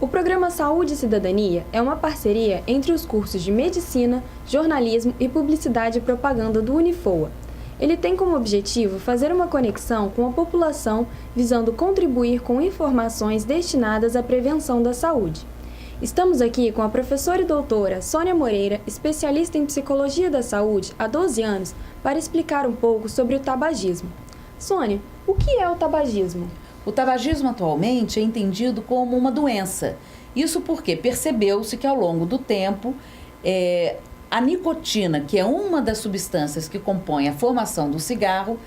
O programa Saúde e Cidadania é uma parceria entre os cursos de Medicina, Jornalismo e Publicidade e Propaganda do Unifoa. Ele tem como objetivo fazer uma conexão com a população, visando contribuir com informações destinadas à prevenção da saúde. Estamos aqui com a professora e doutora Sônia Moreira, especialista em Psicologia da Saúde há 12 anos, para explicar um pouco sobre o tabagismo. Sônia, o que é o tabagismo? O tabagismo atualmente é entendido como uma doença. Isso porque percebeu-se que ao longo do tempo, a nicotina, que é uma das substâncias que compõe a formação do cigarro,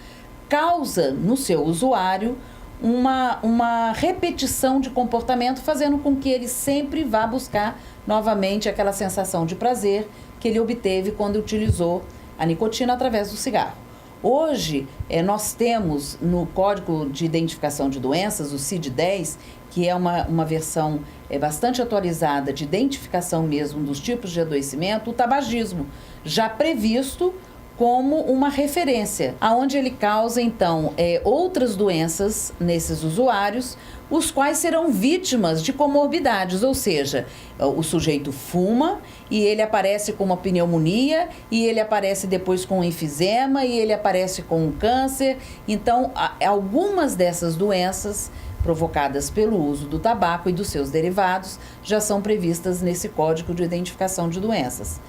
causa no seu usuário uma repetição de comportamento, fazendo com que ele sempre vá buscar novamente aquela sensação de prazer que ele obteve quando utilizou a nicotina através do cigarro. Hoje, nós temos no Código de Identificação de Doenças, o CID-10, que é uma versão bastante atualizada de identificação mesmo dos tipos de adoecimento, o tabagismo, já previsto como uma referência, aonde ele causa, então, outras doenças nesses usuários, os quais serão vítimas de comorbidades, ou seja, o sujeito fuma e ele aparece com uma pneumonia, e ele aparece depois com enfisema, e ele aparece com um câncer. Então, algumas dessas doenças provocadas pelo uso do tabaco e dos seus derivados já são previstas nesse Código de Identificação de Doenças.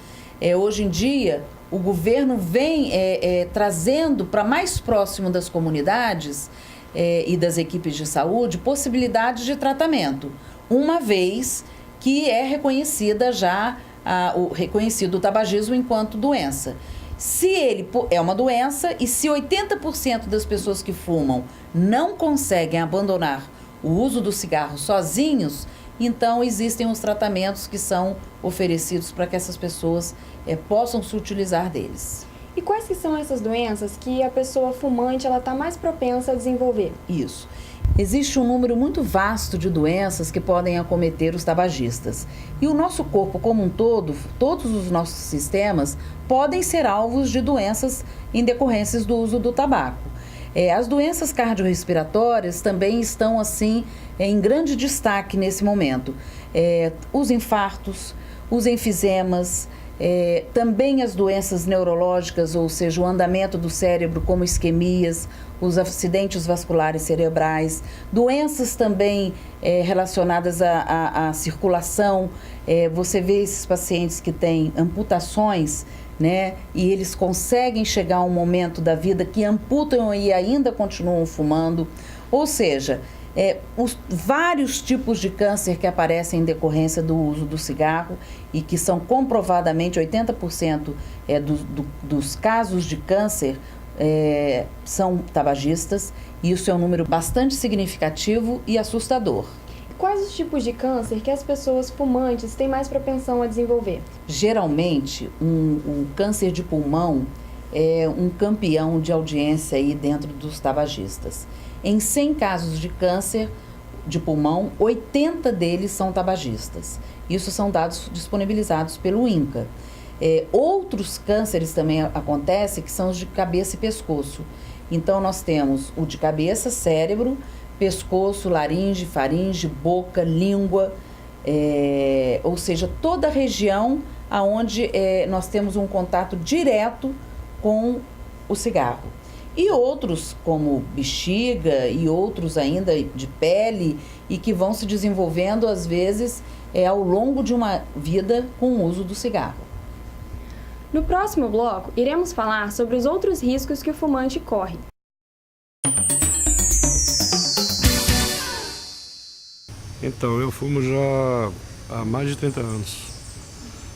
Hoje em dia, o governo vem trazendo para mais próximo das comunidades e das equipes de saúde possibilidades de tratamento, uma vez que é reconhecida já reconhecido o tabagismo enquanto doença. Se ele é uma doença e se 80% das pessoas que fumam não conseguem abandonar o uso do cigarro sozinhos, então existem os tratamentos que são oferecidos para que essas pessoas possam se utilizar deles. E quais que são essas doenças que a pessoa fumante está mais propensa a desenvolver? Isso. Existe um número muito vasto de doenças que podem acometer os tabagistas. E o nosso corpo como um todo, todos os nossos sistemas, podem ser alvos de doenças em decorrências do uso do tabaco. As doenças cardiorrespiratórias também estão, assim, em grande destaque nesse momento. Os infartos, os enfisemas, também as doenças neurológicas, ou seja, o andamento do cérebro, como isquemias, os acidentes vasculares cerebrais, doenças também relacionadas à circulação. Você vê esses pacientes que têm amputações, né? E eles conseguem chegar a um momento da vida que amputam e ainda continuam fumando. Ou seja, os vários tipos de câncer que aparecem em decorrência do uso do cigarro e que são comprovadamente 80% dos casos de câncer são tabagistas, e isso é um número bastante significativo e assustador. Quais os tipos de câncer que as pessoas fumantes têm mais propensão a desenvolver? Geralmente, um câncer de pulmão é um campeão de audiência aí dentro dos tabagistas. Em 100 casos de câncer de pulmão, 80 deles são tabagistas. Isso são dados disponibilizados pelo INCA. Outros cânceres também acontecem, que são os de cabeça e pescoço. Então, nós temos o de cabeça, cérebro, pescoço, laringe, faringe, boca, língua, ou seja, toda a região onde nós temos um contato direto com o cigarro. E outros, como bexiga e outros ainda de pele, e que vão se desenvolvendo, às vezes, ao longo de uma vida com o uso do cigarro. No próximo bloco, iremos falar sobre os outros riscos que o fumante corre. Então, eu fumo já há mais de 30 anos.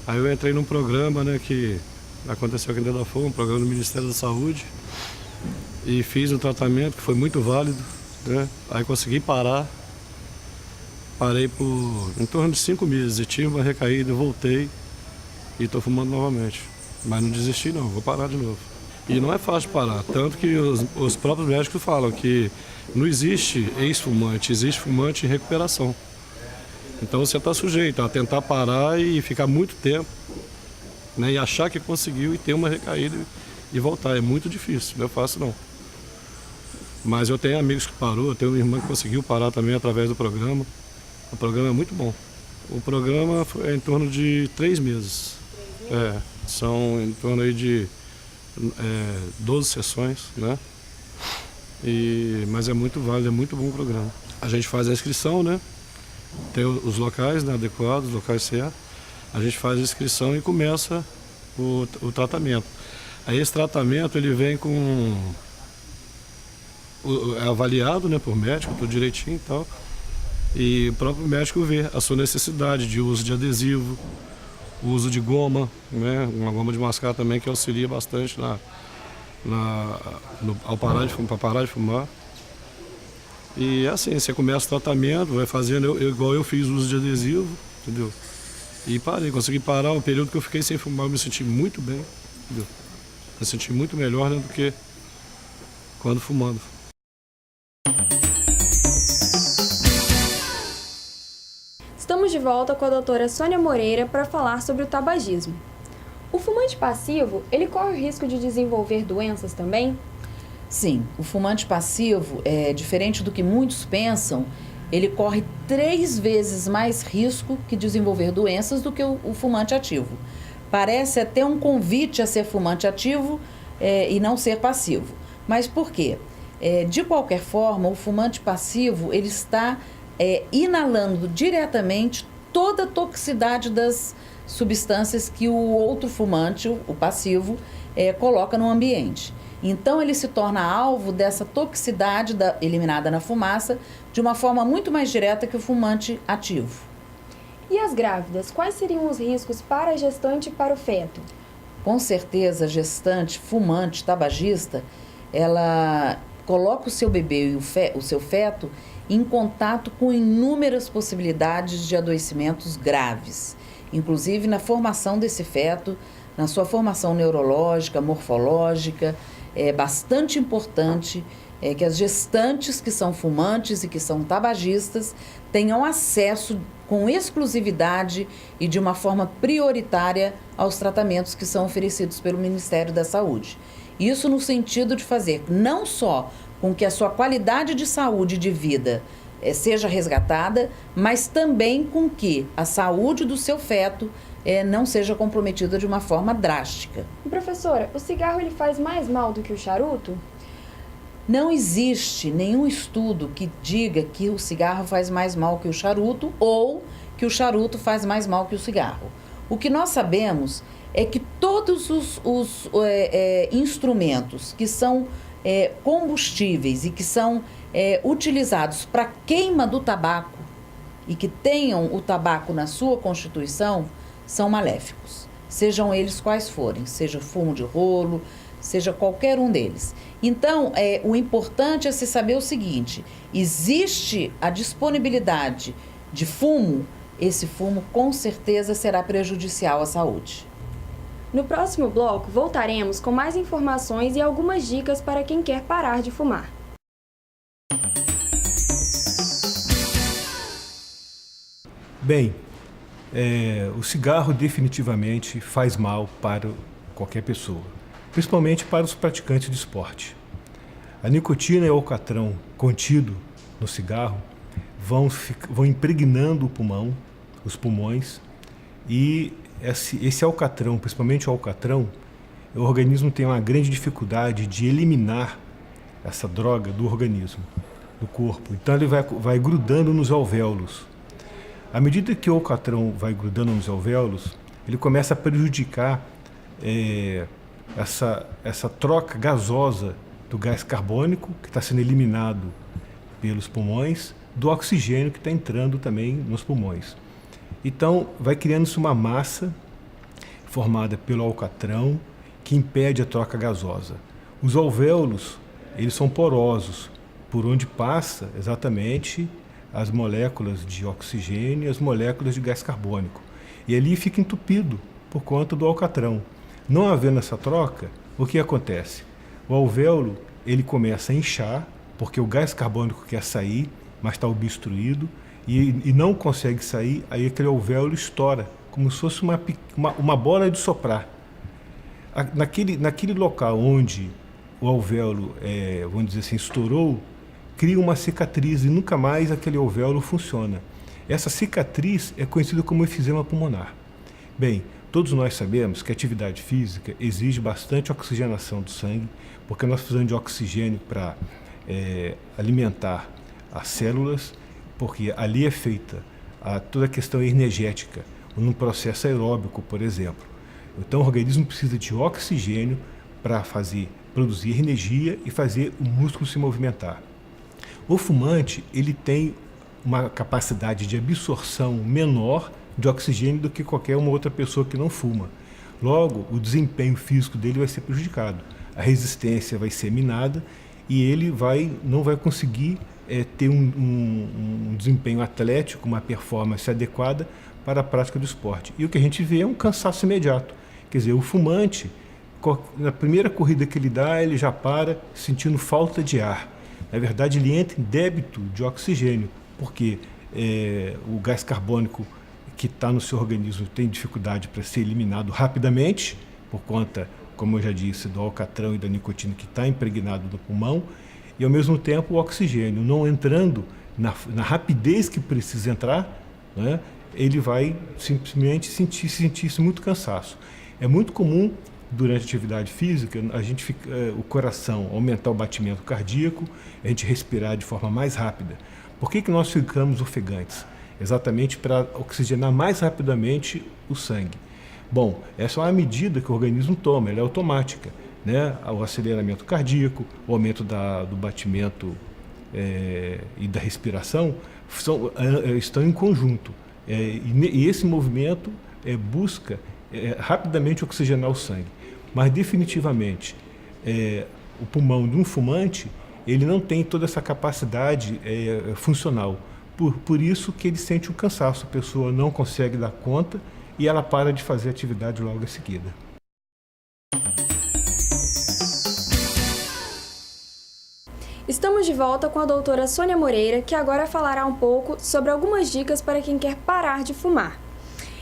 Aí eu entrei num programa, né, que aconteceu aqui em Delafogo, um programa do Ministério da Saúde, e fiz um tratamento que foi muito válido, né? Aí consegui parar. Parei por em torno de 5 meses, e tive uma recaída, voltei e estou fumando novamente. Mas não desisti não, vou parar de novo. E não é fácil parar, tanto que os próprios médicos falam que não existe ex-fumante, existe fumante em recuperação. Então você está sujeito a tentar parar e ficar muito tempo, né, e achar que conseguiu e ter uma recaída e voltar. É muito difícil, não é fácil não. Mas eu tenho amigos que parou, eu tenho uma irmã que conseguiu parar também através do programa. O programa é muito bom. O programa é em torno de 3 meses. São em torno aí de 12 sessões, né? Mas é muito válido, é muito bom o programa. A gente faz a inscrição, né? Tem os locais, né, adequados, os locais certos. A gente faz a inscrição e começa o tratamento. Aí esse tratamento ele vem é avaliado, né, por médico, tudo direitinho e tal. E o próprio médico vê a sua necessidade de uso de adesivo, o uso de goma, né, uma goma de mascar também que auxilia bastante para parar de fumar. E assim, você começa o tratamento, vai fazendo, igual eu fiz uso de adesivo, entendeu? E parei, consegui parar o período que eu fiquei sem fumar, eu me senti muito bem, entendeu? Me senti muito melhor, né, do que quando fumando. Estamos de volta com a doutora Sônia Moreira para falar sobre o tabagismo. O fumante passivo, ele corre o risco de desenvolver doenças também? Sim, o fumante passivo, diferente do que muitos pensam, ele corre 3 vezes mais risco que desenvolver doenças do que o fumante ativo. Parece até um convite a ser fumante ativo e não ser passivo. Mas por quê? De qualquer forma, o fumante passivo ele está inalando diretamente toda a toxicidade das substâncias que o outro fumante, o passivo, coloca no ambiente. Então, ele se torna alvo dessa toxicidade eliminada na fumaça de uma forma muito mais direta que o fumante ativo. E as grávidas, quais seriam os riscos para a gestante e para o feto? Com certeza, a gestante, fumante, tabagista, ela coloca o seu bebê e o seu feto em contato com inúmeras possibilidades de adoecimentos graves, inclusive na formação desse feto, na sua formação neurológica, morfológica. É bastante importante que as gestantes que são fumantes e que são tabagistas tenham acesso com exclusividade e de uma forma prioritária aos tratamentos que são oferecidos pelo Ministério da Saúde. Isso no sentido de fazer não só com que a sua qualidade de saúde e de vida seja resgatada, mas também com que a saúde do seu feto não seja comprometida de uma forma drástica. Professora, o cigarro ele faz mais mal do que o charuto? Não existe nenhum estudo que diga que o cigarro faz mais mal que o charuto ou que o charuto faz mais mal que o cigarro. O que nós sabemos é que todos os instrumentos que são combustíveis e que são utilizados para queima do tabaco e que tenham o tabaco na sua constituição são maléficos, sejam eles quais forem, seja fumo de rolo, seja qualquer um deles. Então, o importante é se saber o seguinte: existe a disponibilidade de fumo, esse fumo com certeza será prejudicial à saúde. No próximo bloco, voltaremos com mais informações e algumas dicas para quem quer parar de fumar. Bem, o cigarro definitivamente faz mal para qualquer pessoa, principalmente para os praticantes de esporte. A nicotina e o alcatrão contido no cigarro vão impregnando o pulmão, os pulmões, e esse alcatrão, principalmente o alcatrão, o organismo tem uma grande dificuldade de eliminar essa droga do organismo, do corpo. Então ele vai grudando nos alvéolos. À medida que o alcatrão vai grudando nos alvéolos, ele começa a prejudicar essa troca gasosa do gás carbônico, que está sendo eliminado pelos pulmões, do oxigênio que está entrando também nos pulmões. Então, vai criando-se uma massa formada pelo alcatrão que impede a troca gasosa. Os alvéolos, eles são porosos, por onde passa exatamente as moléculas de oxigênio e as moléculas de gás carbônico. E ali fica entupido por conta do alcatrão. Não havendo essa troca, o que acontece? O alvéolo ele começa a inchar, porque o gás carbônico quer sair, mas está obstruído, e não consegue sair, aí aquele alvéolo estoura, como se fosse uma bola de soprar. Naquele local onde o alvéolo, vamos dizer assim, estourou, cria uma cicatriz e nunca mais aquele alvéolo funciona. Essa cicatriz é conhecida como efizema pulmonar. Bem, todos nós sabemos que a atividade física exige bastante oxigenação do sangue, porque nós precisamos de oxigênio para alimentar as células, porque ali é feita toda a questão energética, num processo aeróbico, por exemplo. Então o organismo precisa de oxigênio para produzir energia e fazer o músculo se movimentar. O fumante, ele tem uma capacidade de absorção menor de oxigênio do que qualquer uma outra pessoa que não fuma. Logo, o desempenho físico dele vai ser prejudicado, a resistência vai ser minada e ele não vai conseguir ter um desempenho atlético, uma performance adequada para a prática do esporte. E o que a gente vê é um cansaço imediato. Quer dizer, o fumante, na primeira corrida que ele dá, ele já para sentindo falta de ar. Na verdade, ele entra em débito de oxigênio, porque o gás carbônico que está no seu organismo tem dificuldade para ser eliminado rapidamente, por conta, como eu já disse, do alcatrão e da nicotina que está impregnado no pulmão, e ao mesmo tempo o oxigênio não entrando na rapidez que precisa entrar, né, ele vai simplesmente sentir muito cansaço. É muito comum, durante a atividade física, o coração aumentar o batimento cardíaco, a gente respirar de forma mais rápida. Por que nós ficamos ofegantes? Exatamente para oxigenar mais rapidamente o sangue. Bom, essa é uma medida que o organismo toma, ela é automática, né? O aceleramento cardíaco, o aumento do batimento e da respiração estão em conjunto. E esse movimento busca rapidamente oxigenar o sangue. Mas definitivamente o pulmão de um fumante ele não tem toda essa capacidade funcional. Por isso que ele sente o cansaço, a pessoa não consegue dar conta e ela para de fazer atividade logo em seguida. Estamos de volta com a doutora Sônia Moreira, que agora falará um pouco sobre algumas dicas para quem quer parar de fumar.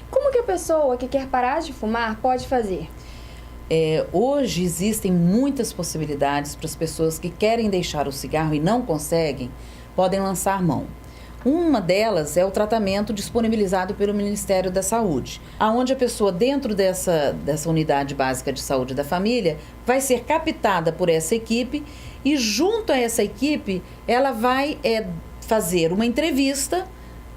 Como que a pessoa que quer parar de fumar pode fazer? Hoje existem muitas possibilidades para as pessoas que querem deixar o cigarro e não conseguem, podem lançar mão. Uma delas é o tratamento disponibilizado pelo Ministério da Saúde, onde a pessoa dentro dessa unidade básica de saúde da família vai ser captada por essa equipe e junto a essa equipe ela vai fazer uma entrevista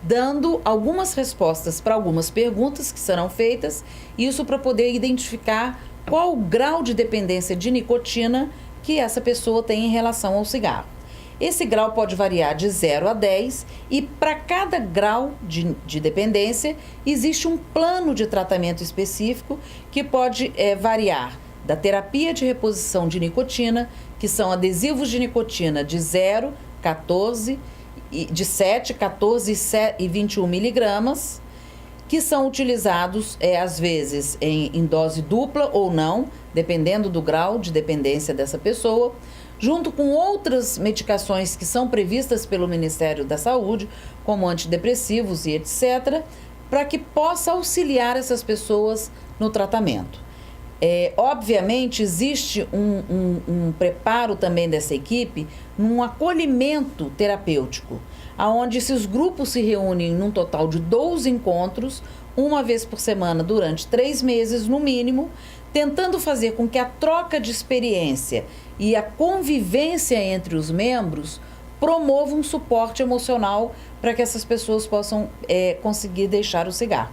dando algumas respostas para algumas perguntas que serão feitas, isso para poder identificar qual o grau de dependência de nicotina que essa pessoa tem em relação ao cigarro. Esse grau pode variar de 0 a 10 e para cada grau de dependência existe um plano de tratamento específico que pode variar da terapia de reposição de nicotina, que são adesivos de nicotina de 0, 14, de 7, 14 e 21 miligramas, que são utilizados às vezes em dose dupla ou não, dependendo do grau de dependência dessa pessoa, junto com outras medicações que são previstas pelo Ministério da Saúde, como antidepressivos e etc., para que possa auxiliar essas pessoas no tratamento. Obviamente, existe um preparo também dessa equipe num acolhimento terapêutico, onde esses grupos se reúnem num total de 12 encontros, uma vez por semana durante 3 meses no mínimo, tentando fazer com que a troca de experiência e a convivência entre os membros promova um suporte emocional para que essas pessoas possam conseguir deixar o cigarro.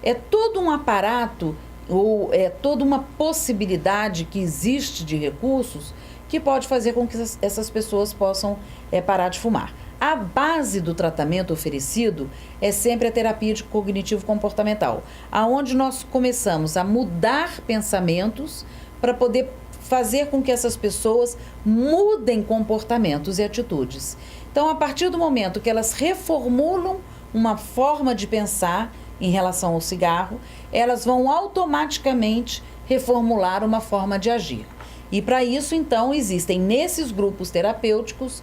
É todo um aparato ou toda uma possibilidade que existe de recursos que pode fazer com que essas pessoas possam parar de fumar. A base do tratamento oferecido é sempre a terapia de cognitivo-comportamental, aonde nós começamos a mudar pensamentos para poder fazer com que essas pessoas mudem comportamentos e atitudes. Então, a partir do momento que elas reformulam uma forma de pensar em relação ao cigarro, elas vão automaticamente reformular uma forma de agir. E para isso, então, existem nesses grupos terapêuticos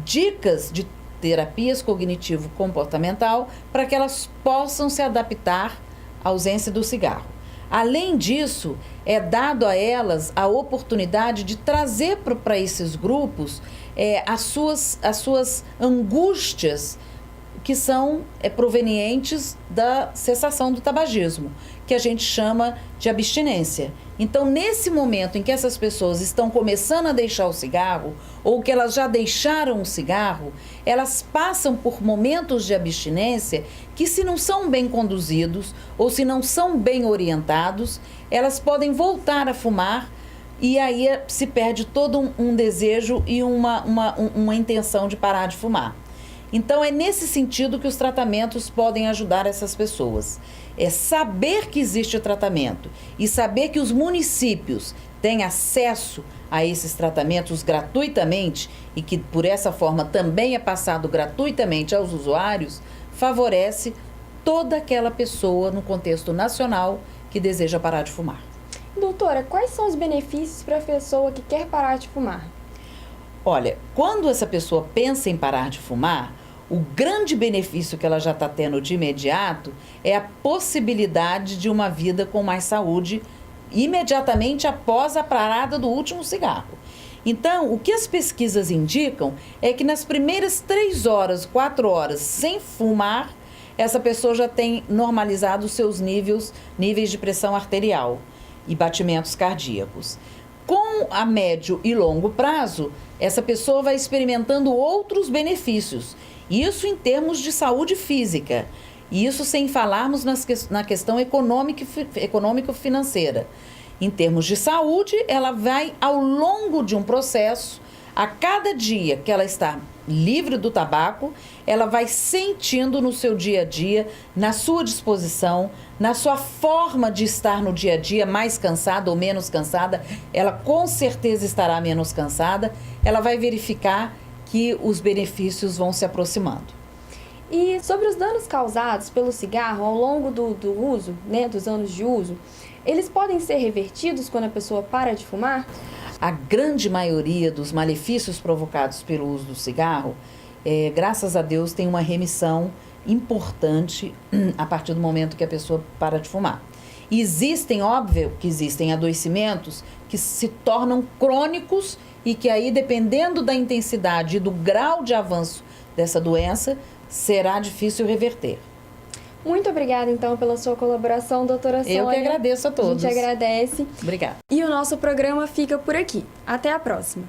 dicas de terapias cognitivo-comportamental para que elas possam se adaptar à ausência do cigarro. Além disso, é dado a elas a oportunidade de trazer para esses grupos as suas angústias que são provenientes da cessação do tabagismo, que a gente chama de abstinência. Então, nesse momento em que essas pessoas estão começando a deixar o cigarro, ou que elas já deixaram o cigarro, elas passam por momentos de abstinência que, se não são bem conduzidos, ou se não são bem orientados, elas podem voltar a fumar, e aí se perde todo um desejo e uma intenção de parar de fumar. Então, é nesse sentido que os tratamentos podem ajudar essas pessoas. É saber que existe o tratamento e saber que os municípios têm acesso a esses tratamentos gratuitamente e que, por essa forma, também é passado gratuitamente aos usuários, favorece toda aquela pessoa no contexto nacional que deseja parar de fumar. Doutora, quais são os benefícios para a pessoa que quer parar de fumar? Olha, quando essa pessoa pensa em parar de fumar, o grande benefício que ela já está tendo de imediato é a possibilidade de uma vida com mais saúde imediatamente após a parada do último cigarro. Então, o que as pesquisas indicam é que nas primeiras 3 horas, 4 horas sem fumar, essa pessoa já tem normalizado os seus níveis de pressão arterial e batimentos cardíacos. Com a médio e longo prazo, essa pessoa vai experimentando outros benefícios. Isso em termos de saúde física. E isso sem falarmos na questão econômico-financeira. Em termos de saúde, ela vai ao longo de um processo, a cada dia que ela está livre do tabaco, ela vai sentindo no seu dia a dia, na sua disposição, na sua forma de estar no dia a dia, mais cansada ou menos cansada, ela com certeza estará menos cansada, ela vai verificar que os benefícios vão se aproximando. E sobre os danos causados pelo cigarro ao longo do uso, né, dos anos de uso, eles podem ser revertidos quando a pessoa para de fumar? A grande maioria dos malefícios provocados pelo uso do cigarro, graças a Deus, tem uma remissão importante a partir do momento que a pessoa para de fumar. E óbvio que existem adoecimentos que se tornam crônicos e que aí, dependendo da intensidade e do grau de avanço dessa doença, será difícil reverter. Muito obrigada, então, pela sua colaboração, doutora Sônia. Eu que agradeço a todos. A gente agradece. Obrigada. E o nosso programa fica por aqui. Até a próxima.